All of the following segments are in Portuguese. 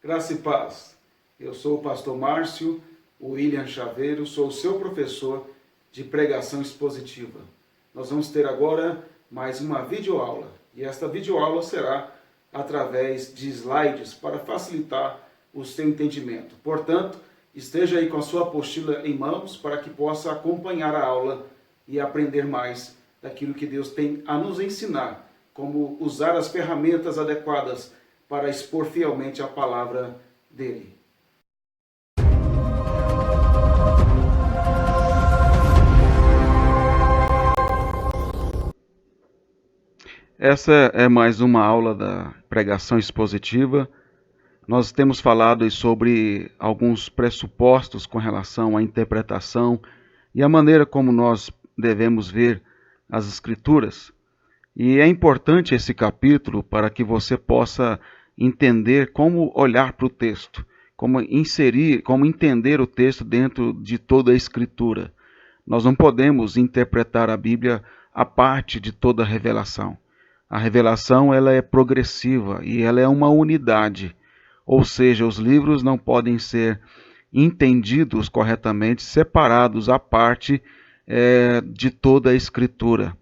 Graça e paz. Eu sou o pastor Márcio William Chaveiro, sou o seu professor de pregação expositiva. Nós vamos ter agora mais uma videoaula, e esta videoaula será através de slides para facilitar o seu entendimento. Portanto, esteja aí com a sua apostila em mãos para que possa acompanhar a aula e aprender mais daquilo que Deus tem a nos ensinar, como usar as ferramentas adequadas para expor fielmente a palavra dele. Essa é mais uma aula da pregação expositiva. Nós temos falado sobre alguns pressupostos com relação à interpretação e a maneira como nós devemos ver as Escrituras. E é importante esse capítulo para que você possa entender como olhar para o texto, como inserir, como entender o texto dentro de toda a Escritura. Nós não podemos interpretar a Bíblia à parte de toda a revelação. A revelação ela é progressiva e ela é uma unidade, ou seja, os livros não podem ser entendidos corretamente, separados à parte de toda a Escritura.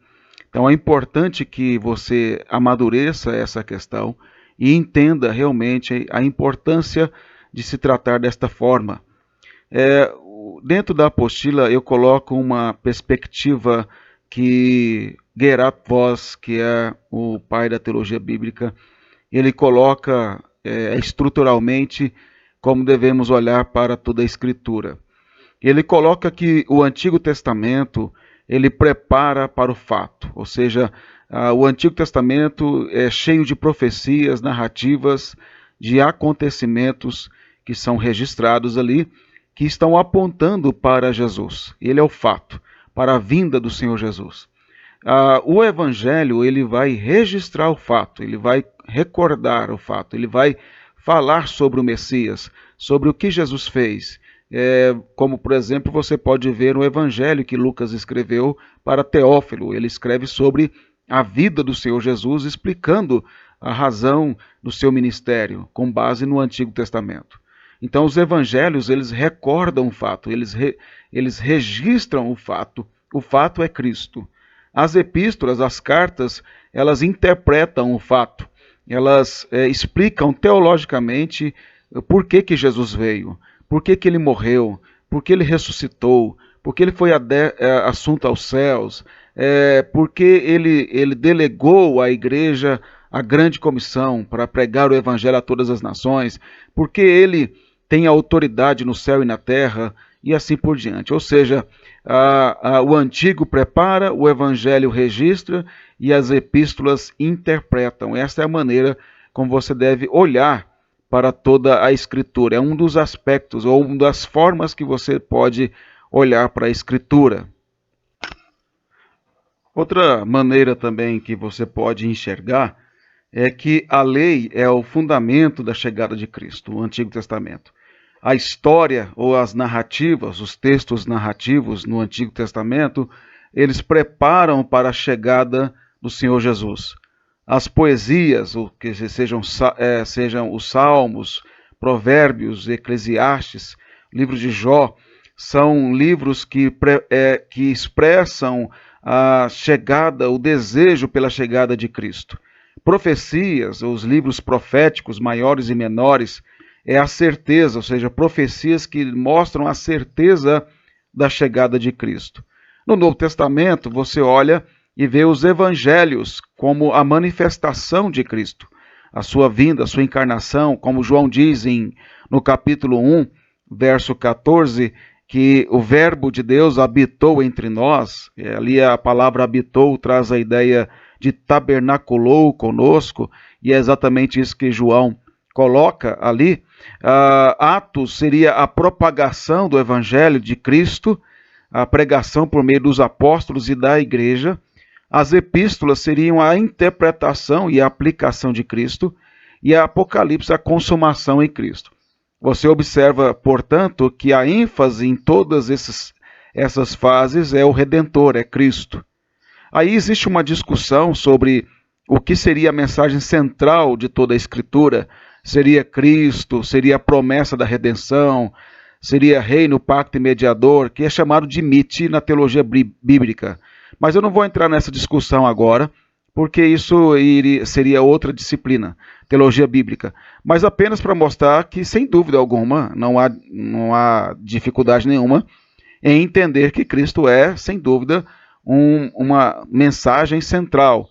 Então é importante que você amadureça essa questão e entenda realmente a importância de se tratar desta forma. Dentro da apostila eu coloco uma perspectiva que Gerhard Voss, que é o pai da teologia bíblica, ele coloca estruturalmente como devemos olhar para toda a Escritura. Ele coloca que o Antigo Testamento ele prepara para o fato, ou seja, o Antigo Testamento é cheio de profecias, narrativas, de acontecimentos que são registrados ali, que estão apontando para Jesus. Ele é o fato, para a vinda do Senhor Jesus. O Evangelho ele vai registrar o fato, ele vai recordar o fato, ele vai falar sobre o Messias, sobre o que Jesus fez. Como, por exemplo, você pode ver no Evangelho que Lucas escreveu para Teófilo. Ele escreve sobre a vida do Senhor Jesus, explicando a razão do seu ministério, com base no Antigo Testamento. Então, os Evangelhos, eles recordam o fato, eles registram o fato é Cristo. As epístolas, as cartas, elas interpretam o fato, elas explicam teologicamente por que Jesus veio, por que ele morreu, por que ele ressuscitou, por que ele foi assunto aos céus, por que ele delegou à igreja a grande comissão para pregar o evangelho a todas as nações, por que ele tem autoridade no céu e na terra, e assim por diante. Ou seja, o Antigo prepara, o Evangelho registra e as epístolas interpretam. Essa é a maneira como você deve olhar para toda a Escritura. É um dos aspectos ou uma das formas que você pode olhar para a Escritura. Outra maneira também que você pode enxergar é que a lei é o fundamento da chegada de Cristo, o Antigo Testamento. A história ou as narrativas, os textos narrativos no Antigo Testamento, eles preparam para a chegada do Senhor Jesus. As poesias, ou que sejam os Salmos, Provérbios, Eclesiastes, livro de Jó, são livros que expressam a chegada, o desejo pela chegada de Cristo. Profecias, os livros proféticos maiores e menores, é a certeza, ou seja, profecias que mostram a certeza da chegada de Cristo. No Novo Testamento, você olha e vê os evangelhos como a manifestação de Cristo, a sua vinda, a sua encarnação, como João diz no capítulo 1, verso 14, que o verbo de Deus habitou entre nós. Ali a palavra habitou traz a ideia de tabernaculou conosco, e é exatamente isso que João coloca ali. Atos seria a propagação do evangelho de Cristo, a pregação por meio dos apóstolos e da igreja. As epístolas seriam a interpretação e a aplicação de Cristo, e a Apocalipse a consumação em Cristo. Você observa, portanto, que a ênfase em todas essas fases é o Redentor, é Cristo. Aí existe uma discussão sobre o que seria a mensagem central de toda a Escritura, seria Cristo, seria a promessa da redenção, seria reino, pacto e mediador, que é chamado de mite na teologia bíblica. Mas eu não vou entrar nessa discussão agora, porque isso seria outra disciplina, teologia bíblica. Mas apenas para mostrar que, sem dúvida alguma, não há dificuldade nenhuma em entender que Cristo é, sem dúvida, uma mensagem central.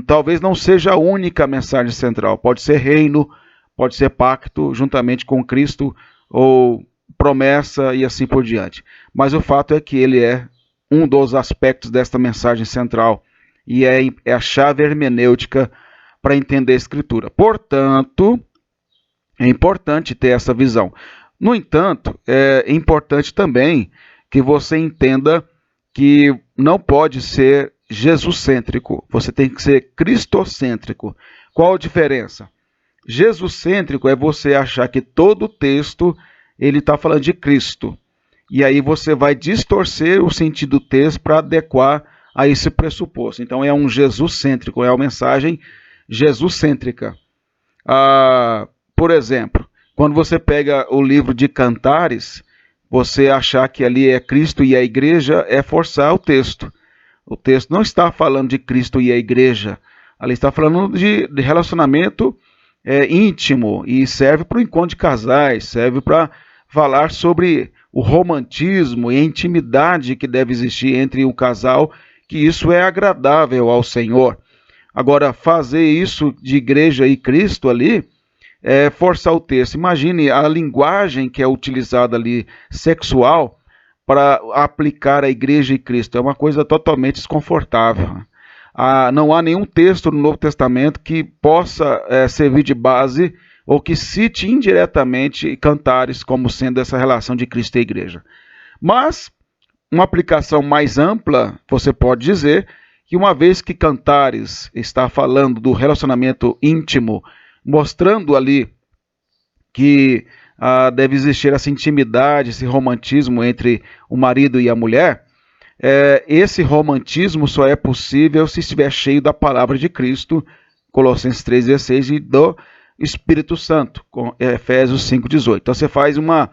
Talvez não seja a única mensagem central. Pode ser reino, pode ser pacto, juntamente com Cristo, ou promessa e assim por diante. Mas o fato é que ele é um dos aspectos desta mensagem central e é a chave hermenêutica para entender a Escritura. Portanto, é importante ter essa visão. No entanto, é importante também que você entenda que não pode ser Jesus-cêntrico, você tem que ser cristocêntrico. Qual a diferença? Jesus-cêntrico é você achar que todo o texto ele está falando de Cristo. E aí você vai distorcer o sentido do texto para adequar a esse pressuposto. Então é um Jesus-cêntrico, é uma mensagem Jesus-cêntrica. Por exemplo, quando você pega o livro de Cantares, você achar que ali é Cristo e a igreja é forçar o texto. O texto não está falando de Cristo e a igreja, ali está falando de relacionamento íntimo e serve para o encontro de casais, serve para falar sobre o romantismo e a intimidade que deve existir entre o casal, que isso é agradável ao Senhor. Agora, fazer isso de igreja e Cristo ali é forçar o texto. Imagine a linguagem que é utilizada ali, sexual, para aplicar a igreja e Cristo. É uma coisa totalmente desconfortável. Não há nenhum texto no Novo Testamento que possa servir de base ou que cite indiretamente Cantares como sendo essa relação de Cristo e igreja. Mas, uma aplicação mais ampla, você pode dizer que uma vez que Cantares está falando do relacionamento íntimo, mostrando ali que deve existir essa intimidade, esse romantismo entre o marido e a mulher, esse romantismo só é possível se estiver cheio da palavra de Cristo, Colossenses 3,16, e do Espírito Santo, Efésios 5,18. Então você faz uma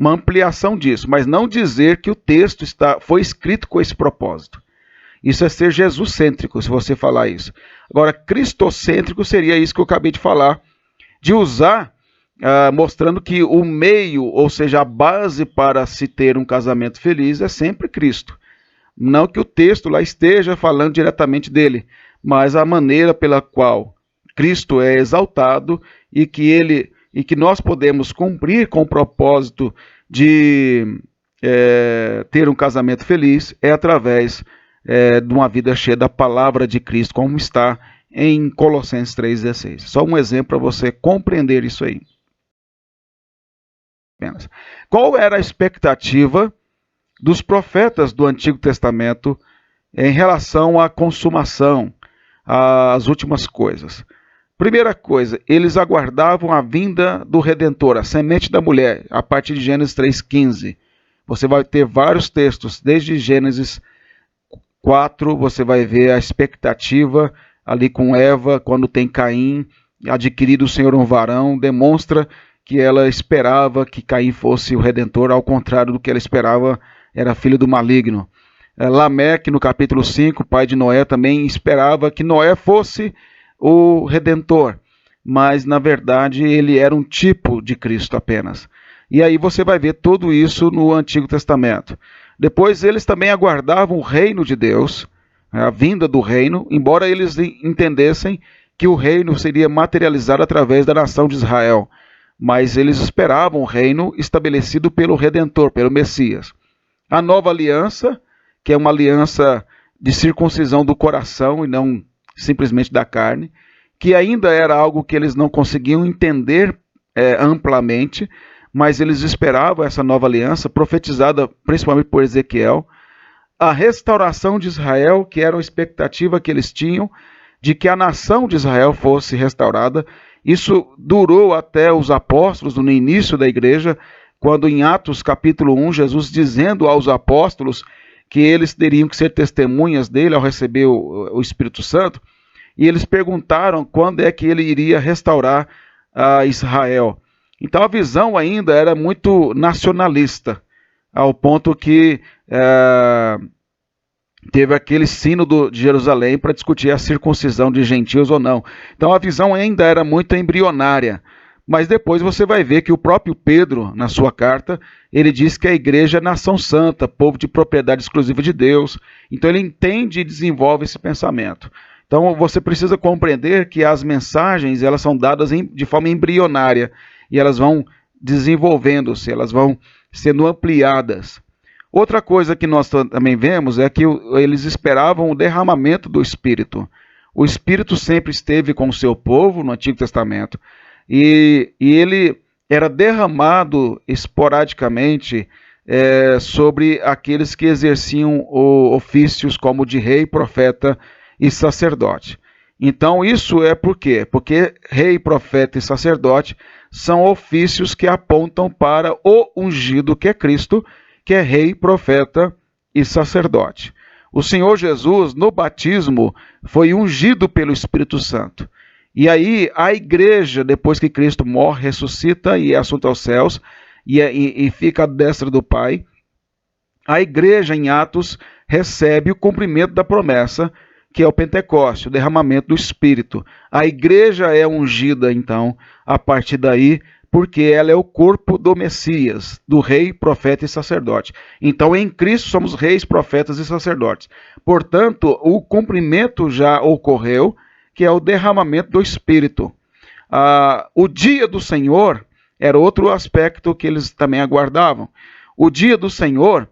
ampliação disso, mas não dizer que o texto foi escrito com esse propósito. Isso é ser Jesus-cêntrico, se você falar isso. Agora, cristocêntrico seria isso que eu acabei de falar, de usar, mostrando que o meio, ou seja, a base para se ter um casamento feliz é sempre Cristo. Não que o texto lá esteja falando diretamente dele, mas a maneira pela qual Cristo é exaltado e que nós podemos cumprir com o propósito de ter um casamento feliz é através de uma vida cheia da palavra de Cristo, como está em Colossenses 3,16. Só um exemplo para você compreender isso aí. Qual era a expectativa dos profetas do Antigo Testamento em relação à consumação, às últimas coisas? Primeira coisa, eles aguardavam a vinda do Redentor, a semente da mulher, a partir de Gênesis 3,15. Você vai ter vários textos, desde Gênesis 4, você vai ver a expectativa ali com Eva, quando tem Caim, adquirido o Senhor um varão, demonstra que ela esperava que Caim fosse o Redentor, ao contrário do que ela esperava, era filho do maligno. Lameque, no capítulo 5, pai de Noé, também esperava que Noé fosse o Redentor, mas na verdade ele era um tipo de Cristo apenas. E aí você vai ver tudo isso no Antigo Testamento. Depois eles também aguardavam o reino de Deus, a vinda do reino, embora eles entendessem que o reino seria materializado através da nação de Israel, mas eles esperavam o reino estabelecido pelo Redentor, pelo Messias. A nova aliança, que é uma aliança de circuncisão do coração e não simplesmente da carne, que ainda era algo que eles não conseguiam entender amplamente, mas eles esperavam essa nova aliança, profetizada principalmente por Ezequiel. A restauração de Israel, que era uma expectativa que eles tinham, de que a nação de Israel fosse restaurada. Isso durou até os apóstolos, no início da igreja, quando em Atos capítulo 1, Jesus dizendo aos apóstolos que eles teriam que ser testemunhas dele ao receber o Espírito Santo, e eles perguntaram quando é que ele iria restaurar a Israel. Então a visão ainda era muito nacionalista, ao ponto que teve aquele sínodo de Jerusalém para discutir a circuncisão de gentios ou não. Então a visão ainda era muito embrionária. Mas depois você vai ver que o próprio Pedro, na sua carta, ele diz que a igreja é nação santa, povo de propriedade exclusiva de Deus. Então ele entende e desenvolve esse pensamento. Então você precisa compreender que as mensagens elas são dadas de forma embrionária e elas vão desenvolvendo-se, elas vão sendo ampliadas. Outra coisa que nós também vemos é que eles esperavam o derramamento do Espírito. O Espírito sempre esteve com o seu povo no Antigo Testamento e ele era derramado esporadicamente sobre aqueles que exerciam ofícios como de rei, profeta e sacerdote. Então isso é por quê? Porque rei, profeta e sacerdote são ofícios que apontam para o ungido que é Cristo, que é rei, profeta e sacerdote. O Senhor Jesus, no batismo, foi ungido pelo Espírito Santo. E aí a igreja, depois que Cristo morre, ressuscita e é assunto aos céus, e fica à destra do Pai, a igreja em Atos recebe o cumprimento da promessa, que é o Pentecoste, o derramamento do Espírito. A igreja é ungida, então, a partir daí, porque ela é o corpo do Messias, do rei, profeta e sacerdote. Então, em Cristo somos reis, profetas e sacerdotes. Portanto, o cumprimento já ocorreu, que é o derramamento do Espírito. O dia do Senhor era outro aspecto que eles também aguardavam. O dia do Senhor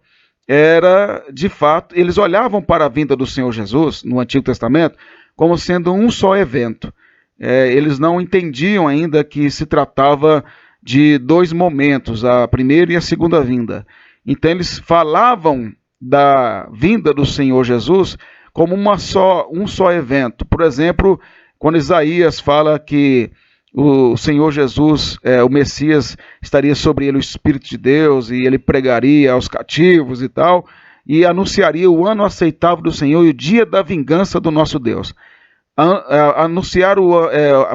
era, de fato, eles olhavam para a vinda do Senhor Jesus, no Antigo Testamento, como sendo um só evento. Eles não entendiam ainda que se tratava de dois momentos, a primeira e a segunda vinda. Então eles falavam da vinda do Senhor Jesus como um só evento. Por exemplo, quando Isaías fala que o Senhor Jesus, o Messias, estaria sobre ele o Espírito de Deus e ele pregaria aos cativos e tal, e anunciaria o ano aceitável do Senhor e o dia da vingança do nosso Deus.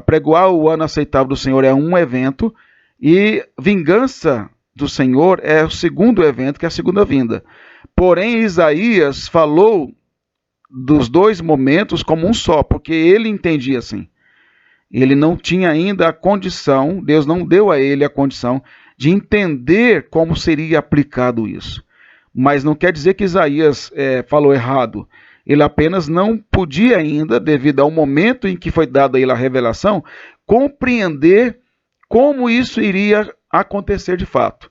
Pregoar o ano aceitável do Senhor é um evento e vingança do Senhor é o segundo evento, que é a segunda vinda. Porém, Isaías falou dos dois momentos como um só, porque ele entendia assim. Ele não tinha ainda a condição, Deus não deu a ele a condição de entender como seria aplicado isso. Mas não quer dizer que Isaías falou errado. Ele apenas não podia ainda, devido ao momento em que foi dada a ele a revelação, compreender como isso iria acontecer de fato.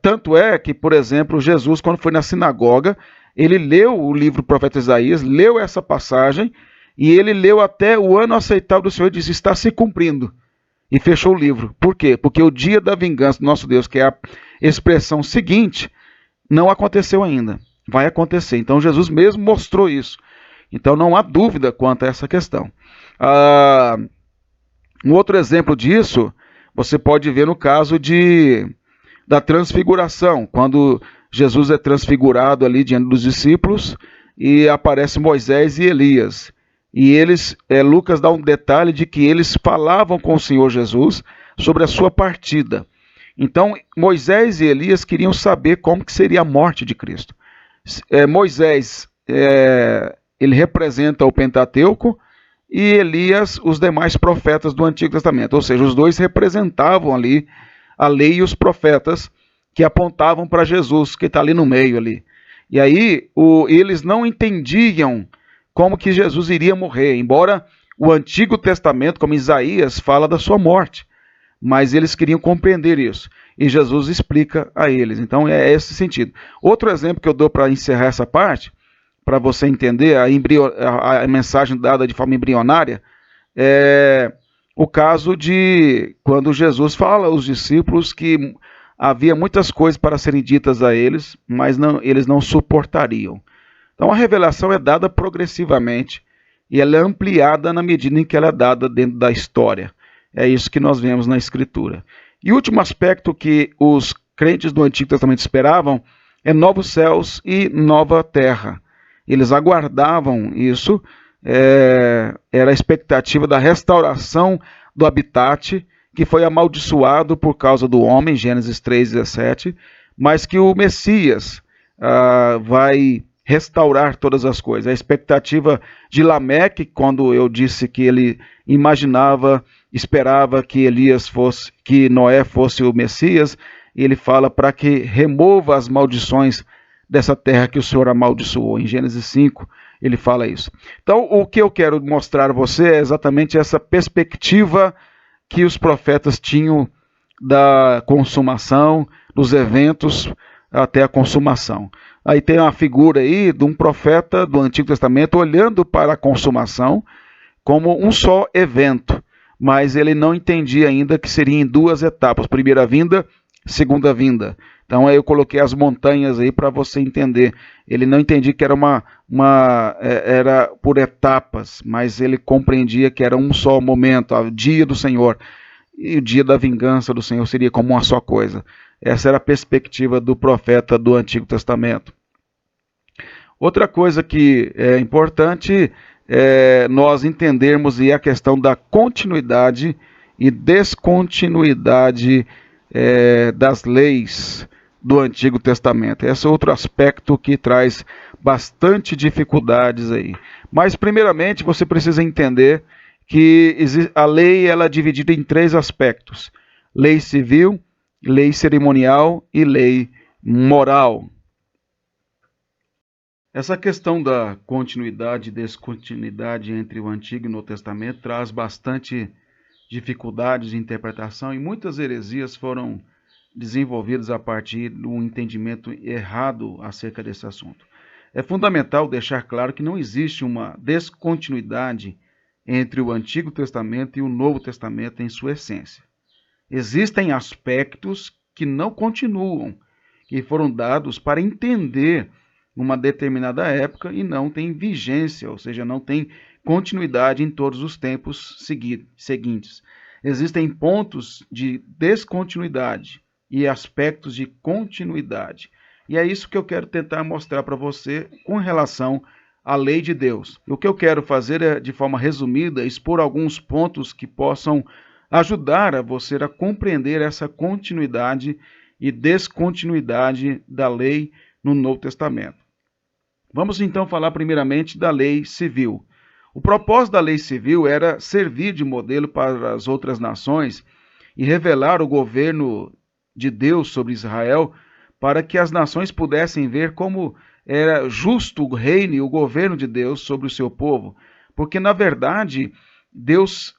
Tanto é que, por exemplo, Jesus, quando foi na sinagoga, ele leu o livro do profeta Isaías, leu essa passagem, e ele leu até o ano aceitável do Senhor e disse, está se cumprindo. E fechou o livro. Por quê? Porque o dia da vingança do nosso Deus, que é a expressão seguinte, não aconteceu ainda. Vai acontecer. Então Jesus mesmo mostrou isso. Então não há dúvida quanto a essa questão. Um outro exemplo disso, você pode ver no caso da transfiguração, quando Jesus é transfigurado ali diante dos discípulos e aparece Moisés e Elias. E Lucas dá um detalhe de que eles falavam com o Senhor Jesus sobre a sua partida. Então, Moisés e Elias queriam saber como que seria a morte de Cristo. Moisés, ele representa o Pentateuco e Elias, os demais profetas do Antigo Testamento. Ou seja, os dois representavam ali a lei e os profetas que apontavam para Jesus, que está ali no meio ali. E aí, eles não entendiam como que Jesus iria morrer, embora o Antigo Testamento, como Isaías, fala da sua morte, mas eles queriam compreender isso, e Jesus explica a eles. Então é esse sentido. Outro exemplo que eu dou para encerrar essa parte, para você entender a mensagem dada de forma embrionária, é o caso de quando Jesus fala aos discípulos que havia muitas coisas para serem ditas a eles, mas eles não suportariam. Então a revelação é dada progressivamente e ela é ampliada na medida em que ela é dada dentro da história. É isso que nós vemos na Escritura. E o último aspecto que os crentes do Antigo Testamento esperavam é novos céus e nova terra. Eles aguardavam isso, era a expectativa da restauração do habitat, que foi amaldiçoado por causa do homem, Gênesis 3,17, mas que o Messias vai restaurar todas as coisas. A expectativa de Lameque, quando eu disse que ele imaginava, esperava que que Noé fosse o Messias, ele fala para que remova as maldições dessa terra que o Senhor amaldiçoou. Em Gênesis 5, ele fala isso. Então, o que eu quero mostrar a você é exatamente essa perspectiva que os profetas tinham da consumação, dos eventos até a consumação. Aí tem uma figura aí de um profeta do Antigo Testamento olhando para a consumação como um só evento, mas ele não entendia ainda que seria em duas etapas, primeira vinda, segunda vinda. Então aí eu coloquei as montanhas aí para você entender. Ele não entendia que era era por etapas, mas ele compreendia que era um só momento, o dia do Senhor. E o dia da vingança do Senhor seria como uma só coisa. Essa era a perspectiva do profeta do Antigo Testamento. Outra coisa que é importante é nós entendermos é a questão da continuidade e descontinuidade das leis do Antigo Testamento. Esse é outro aspecto que traz bastante dificuldades aí. Mas, primeiramente, você precisa entender que a lei ela é dividida em três aspectos: lei civil, lei cerimonial e lei moral. Essa questão da continuidade e descontinuidade entre o Antigo e o Novo Testamento traz bastante dificuldades de interpretação e muitas heresias foram desenvolvidas a partir do entendimento errado acerca desse assunto. É fundamental deixar claro que não existe uma descontinuidade entre o Antigo Testamento e o Novo Testamento em sua essência. Existem aspectos que não continuam, que foram dados para entender uma determinada época e não tem vigência, ou seja, não tem continuidade em todos os tempos seguintes. Existem pontos de descontinuidade e aspectos de continuidade. E é isso que eu quero tentar mostrar para você com relação à lei de Deus. O que eu quero fazer é, de forma resumida, expor alguns pontos que possam ajudar a você a compreender essa continuidade e descontinuidade da lei no Novo Testamento. Vamos então falar primeiramente da lei civil. O propósito da lei civil era servir de modelo para as outras nações e revelar o governo de Deus sobre Israel, para que as nações pudessem ver como era justo o reino e o governo de Deus sobre o seu povo. Porque, na verdade, Deus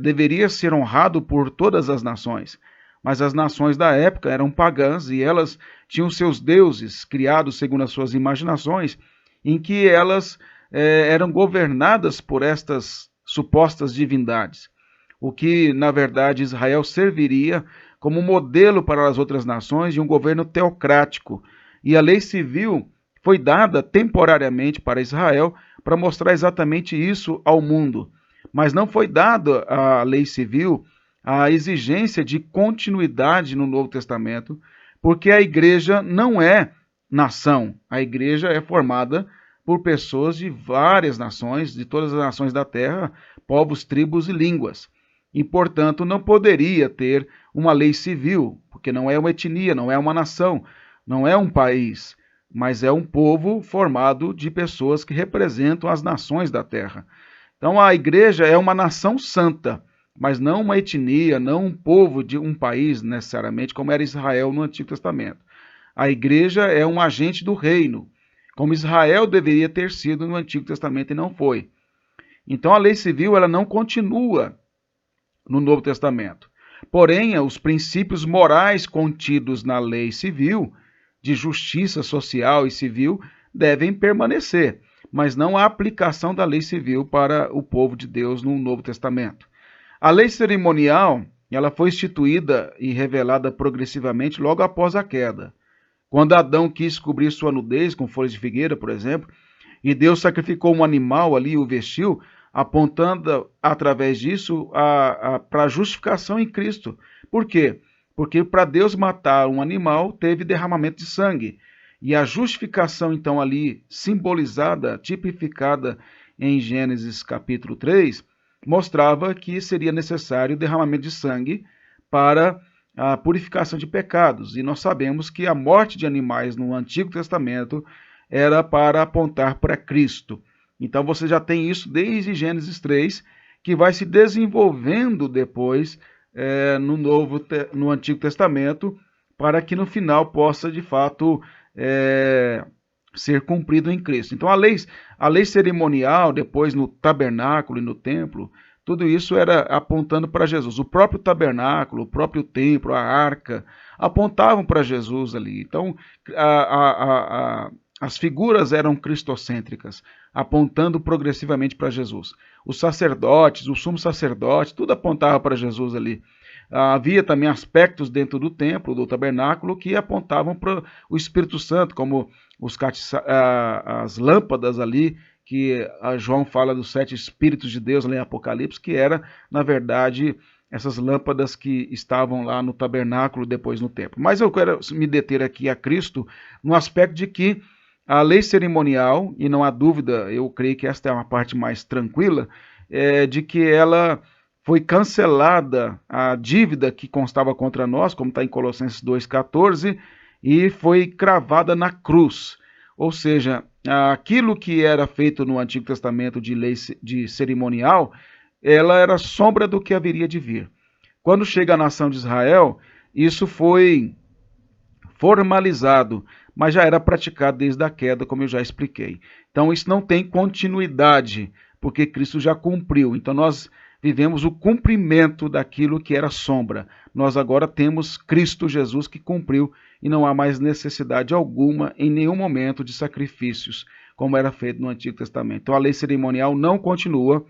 deveria ser honrado por todas as nações. Mas as nações da época eram pagãs e elas tinham seus deuses criados segundo as suas imaginações, em que elas eram governadas por estas supostas divindades. O que, na verdade, Israel serviria como modelo para as outras nações de um governo teocrático. E a lei civil foi dada temporariamente para Israel para mostrar exatamente isso ao mundo. Mas não foi dada a lei civil a exigência de continuidade no Novo Testamento, porque a igreja não é nação. A igreja é formada por pessoas de várias nações, de todas as nações da terra, povos, tribos e línguas. E, portanto, não poderia ter uma lei civil, porque não é uma etnia, não é uma nação, não é um país, mas é um povo formado de pessoas que representam as nações da terra. Então, a igreja é uma nação santa, mas não uma etnia, não um povo de um país necessariamente, como era Israel no Antigo Testamento. A igreja é um agente do reino, como Israel deveria ter sido no Antigo Testamento e não foi. Então a lei civil ela não continua no Novo Testamento. Porém, os princípios morais contidos na lei civil, de justiça social e civil, devem permanecer, mas não a aplicação da lei civil para o povo de Deus no Novo Testamento. A lei cerimonial, ela foi instituída e revelada progressivamente logo após a queda. Quando Adão quis cobrir sua nudez com folhas de figueira, por exemplo, e Deus sacrificou um animal ali e o vestiu, apontando através disso para a justificação em Cristo. Por quê? Porque para Deus matar um animal teve derramamento de sangue. E a justificação então ali simbolizada, tipificada em Gênesis capítulo 3, mostrava que seria necessário o derramamento de sangue para a purificação de pecados. E nós sabemos que a morte de animais no Antigo Testamento era para apontar para Cristo. Então você já tem isso desde Gênesis 3, que vai se desenvolvendo depois no Antigo Testamento, para que no final possa de fato ser cumprido em Cristo. Então a lei cerimonial, depois no tabernáculo e no templo, tudo isso era apontando para Jesus. O próprio tabernáculo, o próprio templo, a arca, apontavam para Jesus ali. Então as figuras eram cristocêntricas, apontando progressivamente para Jesus. Os sacerdotes, o sumo sacerdote, tudo apontava para Jesus ali. Havia também aspectos dentro do templo, do tabernáculo, que apontavam para o Espírito Santo, como as lâmpadas ali, que João fala dos 7 Espíritos de Deus lá em Apocalipse, que era, na verdade, essas lâmpadas que estavam lá no tabernáculo, depois no templo. Mas eu quero me deter aqui a Cristo, no aspecto de que a lei cerimonial, e não há dúvida, eu creio que esta é uma parte mais tranquila, de que ela foi cancelada, a dívida que constava contra nós, como está em Colossenses 2,14, e foi cravada na cruz. Ou seja, aquilo que era feito no Antigo Testamento de lei de cerimonial, ela era sombra do que haveria de vir. Quando chega a nação de Israel, isso foi formalizado, mas já era praticado desde a queda, como eu já expliquei. Então isso não tem continuidade, porque Cristo já cumpriu. Então nós vivemos o cumprimento daquilo que era sombra. Nós agora temos Cristo Jesus que cumpriu e não há mais necessidade alguma em nenhum momento de sacrifícios, como era feito no Antigo Testamento. Então a lei cerimonial não continua,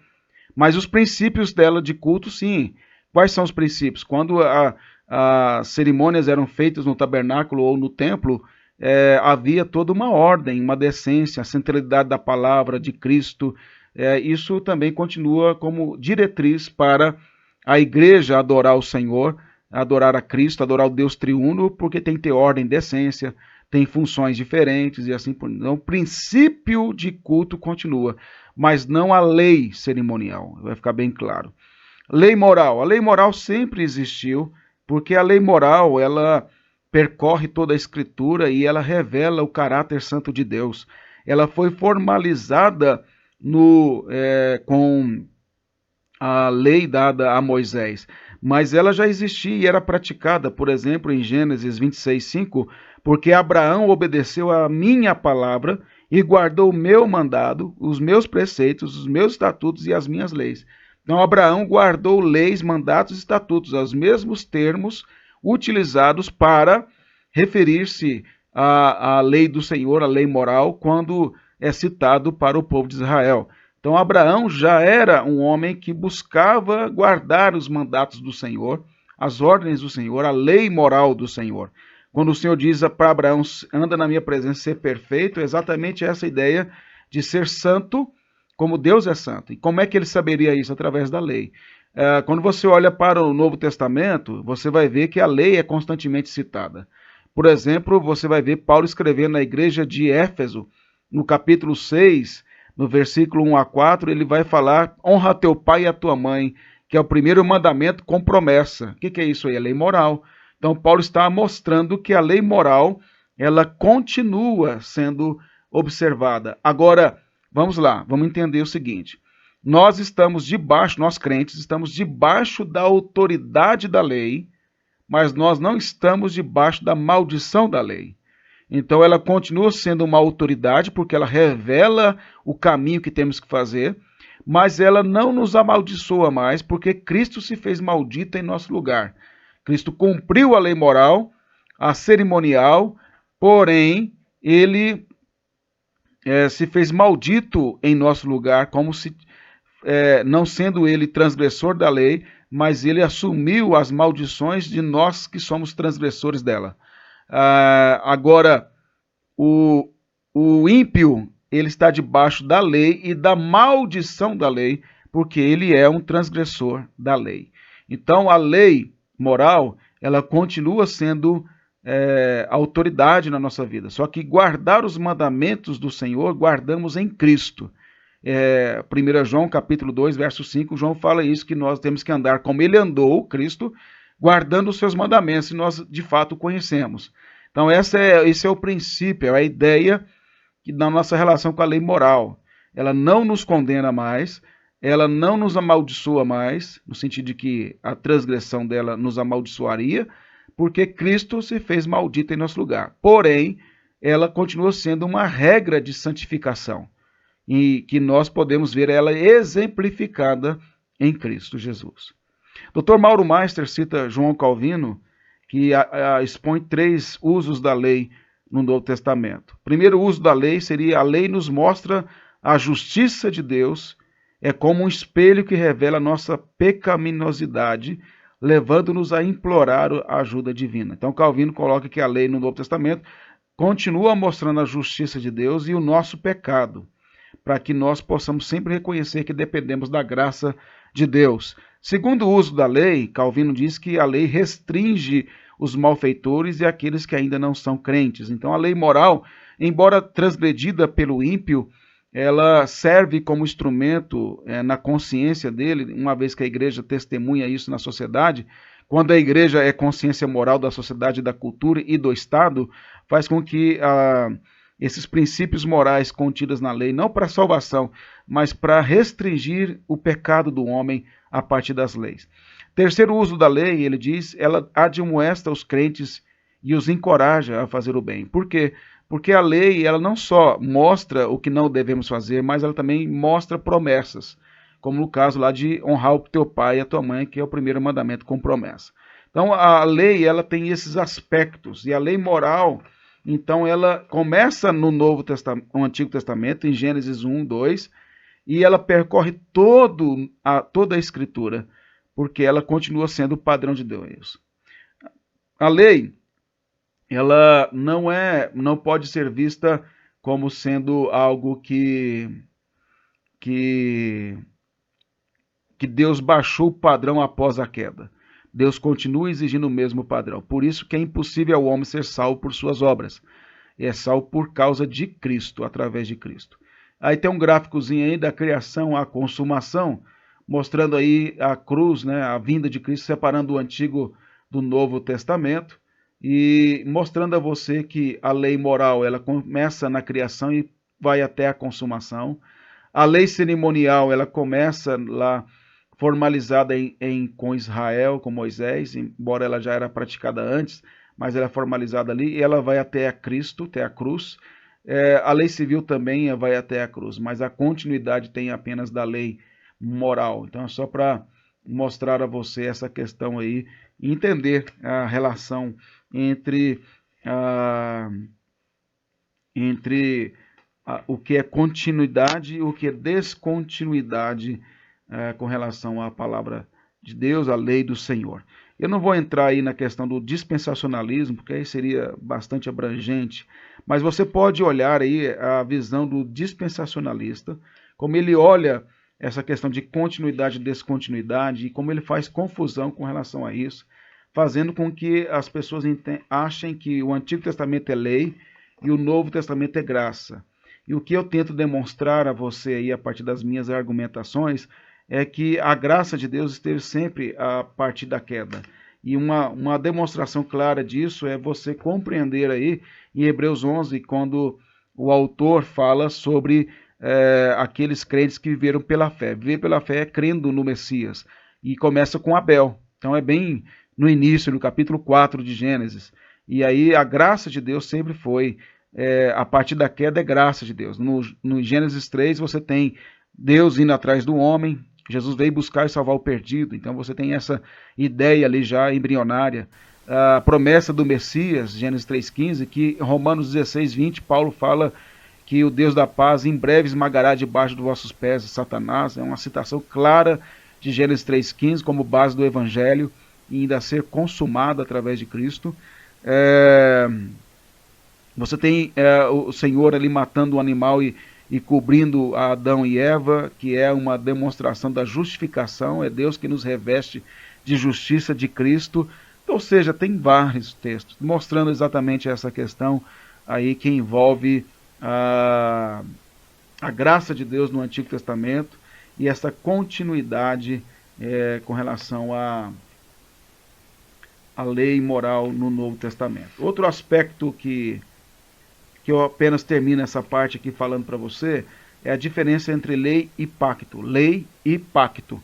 mas os princípios dela de culto, sim. Quais são os princípios? Quando as cerimônias eram feitas no tabernáculo ou no templo, havia toda uma ordem, uma decência, a centralidade da palavra de Cristo. Isso também continua como diretriz para a igreja adorar o Senhor, adorar a Cristo, adorar o Deus triuno, porque tem que ter ordem, decência, tem funções diferentes e assim por diante. Então, o princípio de culto continua, mas não a lei cerimonial, vai ficar bem claro. Lei moral. A lei moral sempre existiu, porque a lei moral, ela percorre toda a Escritura e ela revela o caráter santo de Deus. Ela foi formalizada com a lei dada a Moisés, mas ela já existia e era praticada, por exemplo, em Gênesis 26:5, porque Abraão obedeceu a minha palavra e guardou o meu mandado, os meus preceitos, os meus estatutos e as minhas leis. Então Abraão guardou leis, mandatos e estatutos, os mesmos termos utilizados para referir-se à lei do Senhor, à lei moral, quando é citado para o povo de Israel. Então Abraão já era um homem que buscava guardar os mandatos do Senhor, as ordens do Senhor, a lei moral do Senhor. Quando o Senhor diz para Abraão, anda na minha presença, ser perfeito, é exatamente essa ideia de ser santo, como Deus é santo. E como é que ele saberia isso? Através da lei. Quando você olha para o Novo Testamento, você vai ver que a lei é constantemente citada. Por exemplo, você vai ver Paulo escrevendo na igreja de Éfeso, no capítulo 6, no versículo 1 a 4, ele vai falar, honra teu pai e a tua mãe, que é o primeiro mandamento com promessa. O que é isso aí? A lei moral. Então, Paulo está mostrando que a lei moral, ela continua sendo observada. Agora, vamos lá, vamos entender o seguinte. Nós crentes, estamos debaixo da autoridade da lei, mas nós não estamos debaixo da maldição da lei. Então ela continua sendo uma autoridade, porque ela revela o caminho que temos que fazer, mas ela não nos amaldiçoa mais, porque Cristo se fez maldito em nosso lugar. Cristo cumpriu a lei moral, a cerimonial, porém ele se fez maldito em nosso lugar, como se não sendo ele transgressor da lei, mas ele assumiu as maldições de nós que somos transgressores dela. Agora, o ímpio, ele está debaixo da lei e da maldição da lei, porque ele é um transgressor da lei. Então, a lei moral, ela continua sendo autoridade na nossa vida. Só que guardar os mandamentos do Senhor, guardamos em Cristo. 1 João capítulo 2, verso 5, João fala isso, que nós temos que andar como ele andou, Cristo, guardando os seus mandamentos, e nós de fato o conhecemos. Então esse é o princípio, é a ideia que da nossa relação com a lei moral. Ela não nos condena mais, ela não nos amaldiçoa mais, no sentido de que a transgressão dela nos amaldiçoaria, porque Cristo se fez maldito em nosso lugar. Porém, ela continua sendo uma regra de santificação, e que nós podemos ver ela exemplificada em Cristo Jesus. Dr. Mauro Meister cita João Calvino, que expõe 3 usos da lei no Novo Testamento. O primeiro uso da lei seria: a lei nos mostra a justiça de Deus, é como um espelho que revela a nossa pecaminosidade, levando-nos a implorar a ajuda divina. Então Calvino coloca que a lei no Novo Testamento continua mostrando a justiça de Deus e o nosso pecado, para que nós possamos sempre reconhecer que dependemos da graça de Deus. Segundo o uso da lei, Calvino diz que a lei restringe os malfeitores e aqueles que ainda não são crentes. Então a lei moral, embora transgredida pelo ímpio, ela serve como instrumento na consciência dele, uma vez que a igreja testemunha isso na sociedade. Quando a igreja é consciência moral da sociedade, da cultura e do Estado, faz com que esses princípios morais contidos na lei, não para salvação, mas para restringir o pecado do homem a partir das leis. Terceiro uso da lei, ele diz, ela admoesta os crentes e os encoraja a fazer o bem. Por quê? Porque a lei, ela não só mostra o que não devemos fazer, mas ela também mostra promessas, como no caso lá de honrar o teu pai e a tua mãe, que é o primeiro mandamento com promessa. Então a lei, ela tem esses aspectos, e a lei moral, então ela começa no Antigo Testamento, em Gênesis 1, 2, e ela percorre toda a Escritura, porque ela continua sendo o padrão de Deus. A lei, ela não pode ser vista como sendo algo que Deus baixou o padrão após a queda. Deus continua exigindo o mesmo padrão. Por isso que é impossível ao homem ser salvo por suas obras. É salvo por causa de Cristo, através de Cristo. Aí tem um gráficozinho aí da criação à consumação, mostrando aí a cruz, né, a vinda de Cristo, separando o Antigo do Novo Testamento, e mostrando a você que a lei moral, ela começa na criação e vai até a consumação. A lei cerimonial, ela começa lá formalizada com Israel, com Moisés, embora ela já era praticada antes, mas ela é formalizada ali, e ela vai até a Cristo, até a cruz. A lei civil também vai até a cruz, mas a continuidade tem apenas da lei moral. Então é só para mostrar a você essa questão aí, e entender a relação entre o que é continuidade e o que é descontinuidade com relação à palavra de Deus, a lei do Senhor. Eu não vou entrar aí na questão do dispensacionalismo, porque aí seria bastante abrangente, mas você pode olhar aí a visão do dispensacionalista, como ele olha essa questão de continuidade e descontinuidade, e como ele faz confusão com relação a isso, fazendo com que as pessoas achem que o Antigo Testamento é lei e o Novo Testamento é graça. E o que eu tento demonstrar a você aí, a partir das minhas argumentações, é que a graça de Deus esteve sempre a partir da queda. E uma demonstração clara disso é você compreender aí em Hebreus 11, quando o autor fala sobre aqueles crentes que viveram pela fé. Viver pela fé é crendo no Messias. E começa com Abel. Então é bem no início, no capítulo 4 de Gênesis. E aí a graça de Deus sempre foi, a partir da queda é graça de Deus. No Gênesis 3 você tem Deus indo atrás do homem, Jesus veio buscar e salvar o perdido. Então você tem essa ideia ali já embrionária. A promessa do Messias, Gênesis 3,15, que em Romanos 16,20, Paulo fala que o Deus da paz em breve esmagará debaixo dos vossos pés Satanás. É uma citação clara de Gênesis 3,15 como base do Evangelho, e ainda ser consumado através de Cristo. Você tem o Senhor ali matando o animal e cobrindo Adão e Eva, que é uma demonstração da justificação. É Deus que nos reveste de justiça de Cristo. Ou seja, tem vários textos mostrando exatamente essa questão aí que envolve a graça de Deus no Antigo Testamento e essa continuidade com relação à lei moral no Novo Testamento. Outro aspecto que eu apenas termino essa parte aqui falando para você é a diferença entre lei e pacto. Lei e pacto.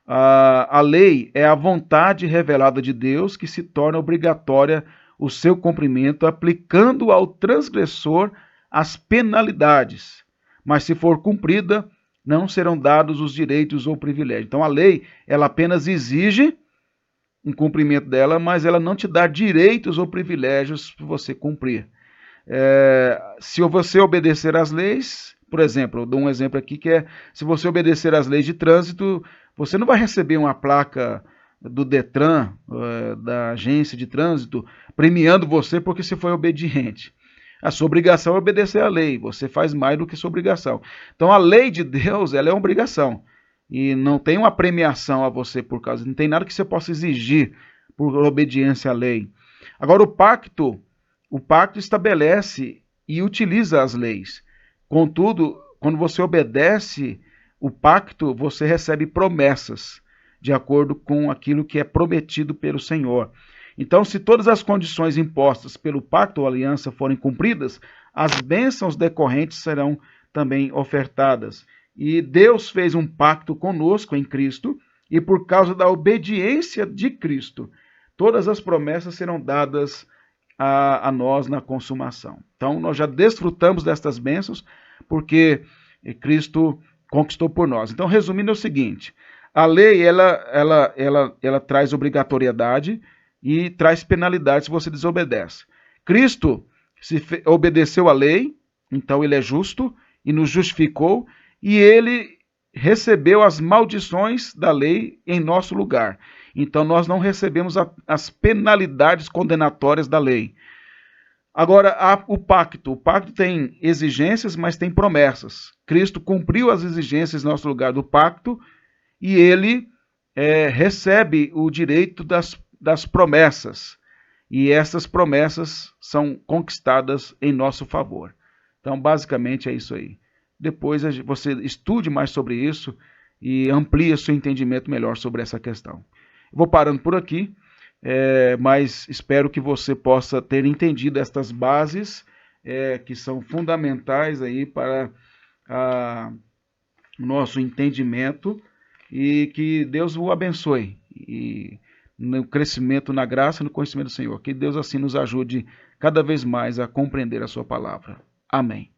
A lei é a vontade revelada de Deus que se torna obrigatória o seu cumprimento, aplicando ao transgressor as penalidades. Mas se for cumprida, não serão dados os direitos ou privilégios. Então a lei, ela apenas exige um cumprimento dela, mas ela não te dá direitos ou privilégios para você cumprir. Se você obedecer às leis, por exemplo, eu dou um exemplo aqui que é, se você obedecer às leis de trânsito, você não vai receber uma placa do Detran, da agência de trânsito, premiando você porque você foi obediente. A sua obrigação é obedecer à lei, você faz mais do que sua obrigação. Então a lei de Deus, ela é uma obrigação. E não tem uma premiação a você por causa, não tem nada que você possa exigir por obediência à lei. Agora o pacto estabelece e utiliza as leis. Contudo, quando você obedece o pacto, você recebe promessas de acordo com aquilo que é prometido pelo Senhor. Então, se todas as condições impostas pelo pacto ou aliança forem cumpridas, as bênçãos decorrentes serão também ofertadas. E Deus fez um pacto conosco em Cristo, e por causa da obediência de Cristo, todas as promessas serão dadas a nós na consumação. Então, nós já desfrutamos destas bênçãos, porque Cristo conquistou por nós. Então, resumindo, é o seguinte: a lei ela traz obrigatoriedade e traz penalidade se você desobedece. Cristo obedeceu à lei, então ele é justo e nos justificou, e ele recebeu as maldições da lei em nosso lugar. Então nós não recebemos as penalidades condenatórias da lei. Agora, o pacto tem exigências, mas tem promessas. Cristo cumpriu as exigências em nosso lugar do pacto e ele recebe o direito das promessas. E essas promessas são conquistadas em nosso favor. Então, basicamente é isso aí. Depois você estude mais sobre isso e amplie seu entendimento melhor sobre essa questão. Vou parando por aqui, mas espero que você possa ter entendido estas bases que são fundamentais aí para o nosso entendimento, e que Deus o abençoe e no crescimento, na graça e no conhecimento do Senhor. Que Deus assim nos ajude cada vez mais a compreender a sua palavra. Amém.